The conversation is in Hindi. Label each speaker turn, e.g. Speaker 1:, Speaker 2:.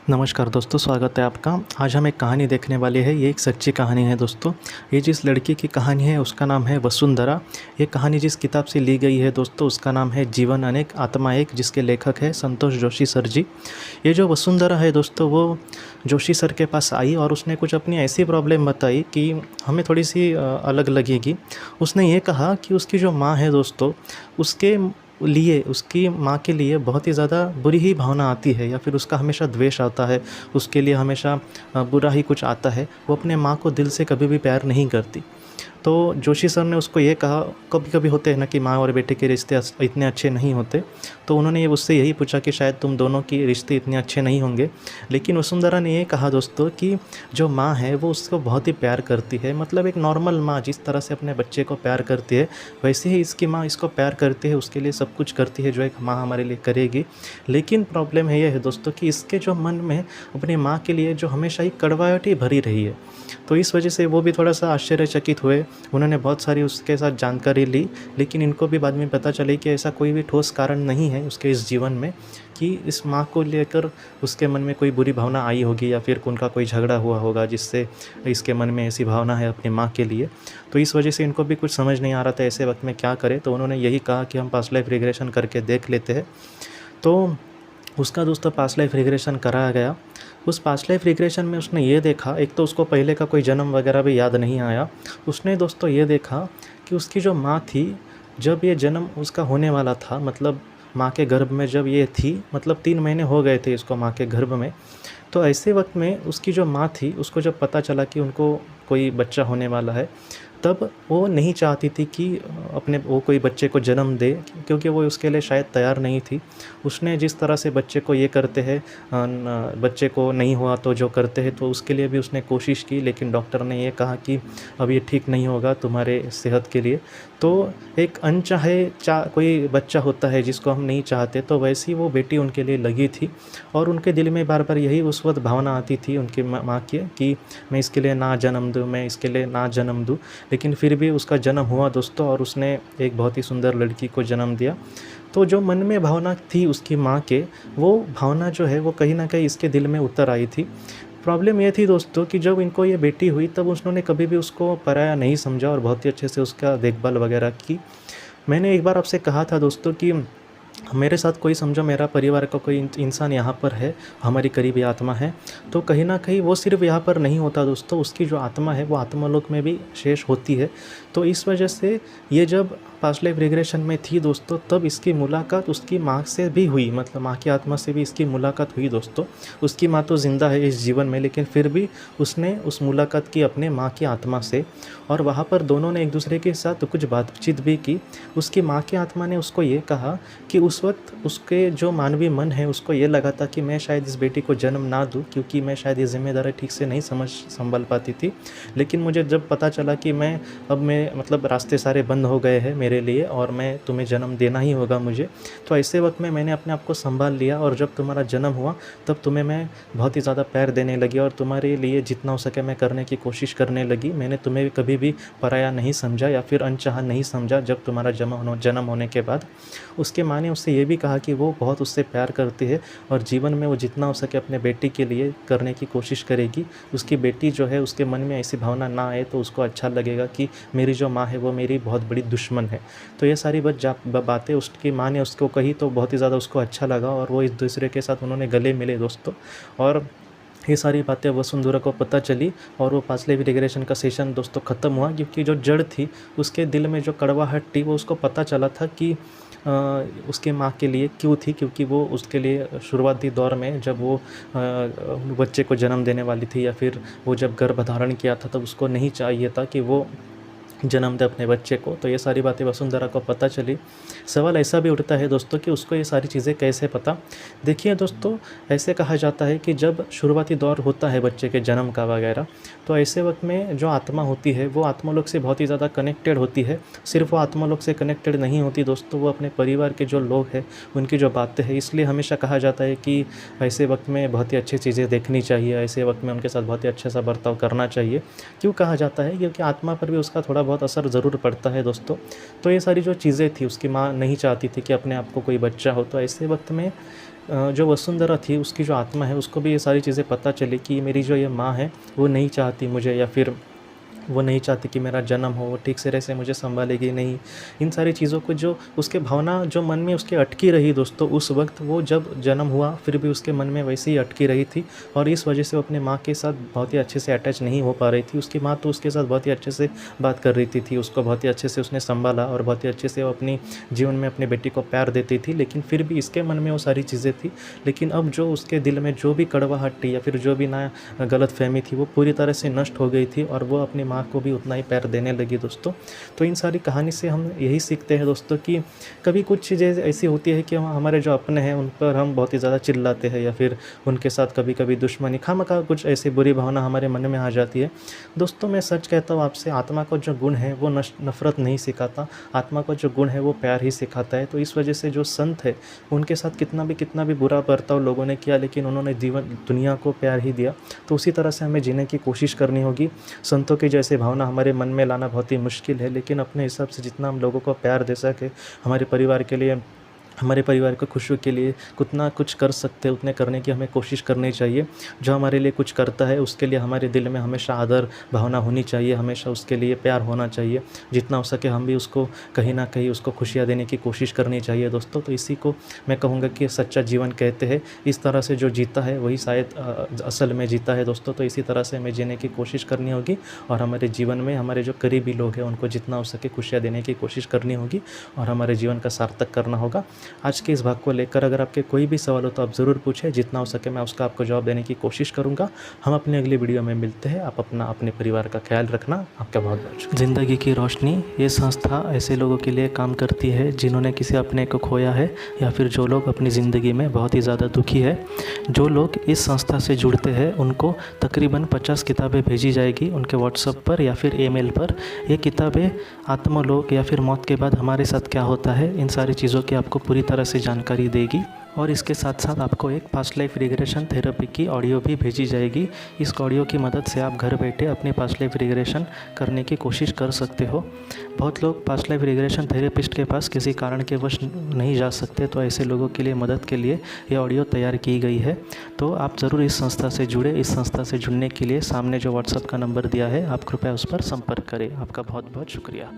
Speaker 1: नमस्कार दोस्तों, स्वागत है आपका। आज हम एक कहानी देखने वाले हैं। ये एक सच्ची कहानी है दोस्तों। ये जिस लड़की की कहानी है उसका नाम है वसुंधरा। ये कहानी जिस किताब से ली गई है दोस्तों उसका नाम है जीवन अनेक आत्मा एक, जिसके लेखक है संतोष जोशी सर जी। ये जो वसुंधरा है दोस्तों वो जोशी सर के पास आई और उसने कुछ अपनी ऐसी प्रॉब्लम बताई कि हमें थोड़ी सी अलग लगेगी। उसने ये कहा कि उसकी जो माँ है दोस्तों उसके लिए उसकी माँ के लिए बहुत ही ज़्यादा बुरी ही भावना आती है, या फिर उसका हमेशा द्वेष आता है, उसके लिए हमेशा बुरा ही कुछ आता है। वो अपने माँ को दिल से कभी भी प्यार नहीं करती। तो जोशी सर ने उसको ये कहा, कभी कभी होते हैं ना कि माँ और बेटे के रिश्ते इतने अच्छे नहीं होते। तो उन्होंने ये उससे यही पूछा कि शायद तुम दोनों के रिश्ते इतने अच्छे नहीं होंगे। लेकिन वसुंधरा ने ये कहा दोस्तों कि जो माँ है वो उसको बहुत ही प्यार करती है। मतलब एक नॉर्मल माँ जिस तरह से अपने बच्चे को प्यार करती है वैसे ही इसकी माँ इसको प्यार करती है, उसके लिए सब कुछ करती है जो एक माँ हमारे लिए करेगी। लेकिन प्रॉब्लम है ये है दोस्तों कि इसके जो मन में अपनी माँ के लिए जो हमेशा ही कड़वाहट ही भरी रही है। तो इस वजह से वो भी थोड़ा सा आश्चर्यचकित हुए। उन्होंने बहुत सारी उसके साथ जानकारी ली, लेकिन इनको भी बाद में पता चले कि ऐसा कोई भी ठोस कारण नहीं है उसके इस जीवन में कि इस माँ को लेकर उसके मन में कोई बुरी भावना आई होगी या फिर उनका कोई झगड़ा हुआ होगा जिससे इसके मन में ऐसी भावना है अपनी माँ के लिए। तो इस वजह से इनको भी कुछ समझ नहीं आ रहा था ऐसे वक्त में क्या करें। तो उन्होंने यही कहा कि हम पास्ट लाइफ रिग्रेशन करके देख लेते हैं। तो उसका दोस्तों पास्ट लाइफ रिग्रेशन कराया गया। उस पास्ट लाइफ रिग्रेशन में उसने ये देखा, एक तो उसको पहले का कोई जन्म वगैरह भी याद नहीं आया। उसने दोस्तों ये देखा कि उसकी जो माँ थी, जब ये जन्म उसका होने वाला था, मतलब माँ के गर्भ में जब ये थी, मतलब 3 महीने हो गए थे इसको माँ के गर्भ में। तो ऐसे वक्त में उसकी जो माँ थी उसको जब पता चला कि उनको कोई बच्चा होने वाला है, तब वो नहीं चाहती थी कि अपने वो कोई बच्चे को जन्म दे, क्योंकि वो उसके लिए शायद तैयार नहीं थी। उसने जिस तरह से बच्चे को ये करते हैं, बच्चे को नहीं हुआ तो जो करते हैं, तो उसके लिए भी उसने कोशिश की, लेकिन डॉक्टर ने ये कहा कि अब ये ठीक नहीं होगा तुम्हारे सेहत के लिए। तो एक अनचाहे कोई बच्चा होता है जिसको हम नहीं चाहते, तो वैसी वो बेटी उनके लिए लगी थी। और उनके दिल में बार बार यही उस वक्त भावना आती थी उनकी माँ की कि मैं इसके लिए ना जन्म दूँ, मैं इसके लिए ना जन्म दूँ। लेकिन फिर भी उसका जन्म हुआ दोस्तों, और उसने एक बहुत ही सुंदर लड़की को जन्म दिया। तो जो मन में भावना थी उसकी माँ के, वो भावना जो है वो कहीं ना कहीं इसके दिल में उतर आई थी। प्रॉब्लम ये थी दोस्तों कि जब इनको ये बेटी हुई तब उन्होंने कभी भी उसको पराया नहीं समझा और बहुत ही अच्छे से उसका देखभाल वगैरह की। मैंने एक बार आपसे कहा था दोस्तों कि मेरे साथ कोई, समझो मेरा परिवार का कोई इंसान यहाँ पर है, हमारी करीबी आत्मा है, तो कहीं ना कहीं वो सिर्फ यहाँ पर नहीं होता दोस्तों, उसकी जो आत्मा है वो आत्मालोक में भी शेष होती है। तो इस वजह से ये जब पास्ट लाइफ रिग्रेशन में थी दोस्तों, तब इसकी मुलाकात उसकी माँ से भी हुई, मतलब माँ की आत्मा से भी इसकी मुलाकात हुई दोस्तों। उसकी माँ तो ज़िंदा है इस जीवन में, लेकिन फिर भी उसने उस मुलाकात की अपने माँ की आत्मा से, और वहाँ पर दोनों ने एक दूसरे के साथ कुछ बातचीत भी की। उसकी माँ की आत्मा ने उसको ये कहा कि उस वक्त उसके जो मानवीय मन है उसको ये लगा था कि मैं शायद इस बेटी को जन्म ना दूँ, क्योंकि मैं शायद ये जिम्मेदारी ठीक से नहीं संभाल पाती थी। लेकिन मुझे जब पता चला कि मैं मतलब रास्ते सारे बंद हो गए हैं मेरे लिए और मैं तुम्हें जन्म देना ही होगा मुझे, तो ऐसे वक्त में मैंने अपने आप को संभाल लिया, और जब तुम्हारा जन्म हुआ तब तुम्हें मैं बहुत ही ज़्यादा प्यार देने लगी और तुम्हारे लिए जितना हो सके मैं करने की कोशिश करने लगी। मैंने तुम्हें कभी भी पराया नहीं समझा या फिर अनचाहा नहीं समझा। जब तुम्हारा जन्म होने के बाद उसके माँ ने उससे ये भी कहा कि वो बहुत उससे प्यार करती है और जीवन में वो जितना हो सके अपने बेटी के लिए करने की कोशिश करेगी। उसकी बेटी जो है उसके मन में ऐसी भावना ना आए तो उसको अच्छा लगेगा कि मेरी जो माँ है वो मेरी बहुत बड़ी दुश्मन है। तो ये सारी बातें उसकी माँ ने उसको कही तो बहुत ही ज़्यादा उसको अच्छा लगा, और वो एक दूसरे के साथ उन्होंने गले मिले दोस्तों। और ये सारी बातें वसुंधरा को पता चली और वो पास्ट लाइफ रिग्रेशन का सेशन दोस्तों ख़त्म हुआ, क्योंकि जो जड़ थी उसके दिल में जो कड़वाहट थी वो उसको पता चला था कि उसके माँ के लिए क्यों थी, क्योंकि वो उसके लिए शुरुआती दौर में जब वो बच्चे को जन्म देने वाली थी या फिर वो जब गर्भधारण किया था तब उसको नहीं चाहिए था कि वो जन्म दे अपने बच्चे को। तो ये सारी बातें वसुंधरा को पता चली। सवाल ऐसा भी उठता है दोस्तों कि उसको ये सारी चीज़ें कैसे पता। देखिए दोस्तों, ऐसे कहा जाता है कि जब शुरुआती दौर होता है बच्चे के जन्म का वगैरह, तो ऐसे वक्त में जो आत्मा होती है वो आत्मालोक से बहुत ही ज़्यादा कनेक्टेड होती है। सिर्फ वो आत्मालोक से कनेक्टेड नहीं होती दोस्तों, वो अपने परिवार के जो लोग हैं उनकी जो बातें हैं, इसलिए हमेशा कहा जाता है कि ऐसे वक्त में बहुत ही अच्छी चीज़ें देखनी चाहिए, ऐसे वक्त में उनके साथ बहुत ही अच्छा सा बर्ताव करना चाहिए। क्यों कहा जाता है? क्योंकि आत्मा पर भी उसका थोड़ा बहुत असर ज़रूर पड़ता है दोस्तों। तो ये सारी जो चीज़ें थी, उसकी माँ नहीं चाहती थी कि अपने आप को कोई बच्चा हो, तो ऐसे वक्त में जो वसुंधरा थी उसकी जो आत्मा है उसको भी ये सारी चीज़ें पता चली कि मेरी जो ये माँ है वो नहीं चाहती मुझे, या फिर वो नहीं चाहती कि मेरा जन्म हो, वो ठीक से से मुझे संभालेगी नहीं। इन सारी चीज़ों को जो उसके भावना जो मन में उसके अटकी रही दोस्तों, उस वक्त वो जब जन्म हुआ फिर भी उसके मन में वैसे ही अटकी रही थी, और इस वजह से वो अपने माँ के साथ बहुत ही अच्छे से अटैच नहीं हो पा रही थी। उसकी माँ तो उसके साथ बहुत ही अच्छे से बात कर रही थी, उसको बहुत ही अच्छे से उसने संभाला और बहुत ही अच्छे से वो अपनी जीवन में अपनी बेटी को प्यार देती थी, लेकिन फिर भी इसके मन में वो सारी चीज़ें थी। लेकिन अब जो उसके दिल में जो भी कड़वाहट थी या फिर जो भी ना गलतफहमी थी वो पूरी तरह से नष्ट हो गई थी, और वो अपनी माँ को भी उतना ही प्यार देने लगी दोस्तों। तो इन सारी कहानी से हम यही सीखते हैं दोस्तों कि कभी कुछ चीज़ें ऐसी होती है कि हमारे जो अपने हैं उन पर हम बहुत ही ज़्यादा चिल्लाते हैं, या फिर उनके साथ कभी कभी दुश्मनी खामखा कुछ ऐसी बुरी भावना हमारे मन में आ जाती है। दोस्तों मैं सच कहता हूँ आपसे, आत्मा का जो गुण है वो नफ़रत नहीं सिखाता, आत्मा का जो गुण है वो प्यार ही सिखाता है। तो इस वजह से जो संत है उनके साथ कितना भी बुरा बर्ताव लोगों ने किया, लेकिन उन्होंने दुनिया को प्यार ही दिया। तो उसी तरह से हमें जीने की कोशिश करनी होगी। संतों की जैसे भावना हमारे मन में लाना बहुत ही मुश्किल है, लेकिन अपने हिसाब से जितना हम लोगों को प्यार दे सके, हमारे परिवार के लिए, हमारे परिवार को खुशी के लिए कितना कुछ कर सकते हैं उतने करने की हमें कोशिश करनी चाहिए। जो हमारे लिए कुछ करता है उसके लिए हमारे दिल में हमेशा आदर भावना होनी चाहिए, हमेशा उसके लिए प्यार होना चाहिए। जितना हो सके हम भी उसको कहीं ना कहीं उसको खुशियाँ देने की कोशिश करनी चाहिए दोस्तों। तो इसी को मैं कहूँगा कि सच्चा जीवन कहते हैं। इस तरह से जो जीता है वही शायद असल में जीता है दोस्तों। तो इसी तरह से हमें जीने की कोशिश करनी होगी, और हमारे जीवन में हमारे जो करीबी लोग हैं उनको जितना हो सके खुशियाँ देने की कोशिश करनी होगी, और हमारे जीवन का सार्थक करना होगा। आज के इस भाग को लेकर अगर आपके कोई भी सवाल हो तो आप ज़रूर पूछें, जितना हो सके मैं उसका आपको जवाब देने की कोशिश करूंगा। हम अपनी अगली वीडियो में मिलते हैं। आप अपने परिवार का ख्याल रखना। आपका बहुत बहुत शुक्रिया। ज़िंदगी की रोशनी ये संस्था ऐसे लोगों के लिए काम करती है जिन्होंने किसी अपने को खोया है, या फिर जो लोग अपनी ज़िंदगी में बहुत ही ज़्यादा दुखी है। जो लोग इस संस्था से जुड़ते हैं उनको तकरीबन 50 किताबें भेजी जाएगी उनके व्हाट्सएप पर या फिर ईमेल पर। ये किताबें आत्मलोक या फिर मौत के बाद हमारे साथ क्या होता है, इन सारी चीज़ों की आपको पूरी तरह से जानकारी देगी। और इसके साथ साथ आपको एक पास्ट लाइफ रिग्रेशन थेरेपी की ऑडियो भी भेजी जाएगी। इस ऑडियो की मदद से आप घर बैठे अपनी पास्ट लाइफ रिग्रेशन करने की कोशिश कर सकते हो। बहुत लोग पास्ट लाइफ रिग्रेशन थेरेपिस्ट के पास किसी कारण के वश नहीं जा सकते, तो ऐसे लोगों के लिए मदद के लिए ये ऑडियो तैयार की गई है। तो आप ज़रूर इस संस्था से जुड़े। इस संस्था से जुड़ने के लिए सामने जो व्हाट्सएप का नंबर दिया है आप कृपया उस पर संपर्क करें। आपका बहुत बहुत शुक्रिया।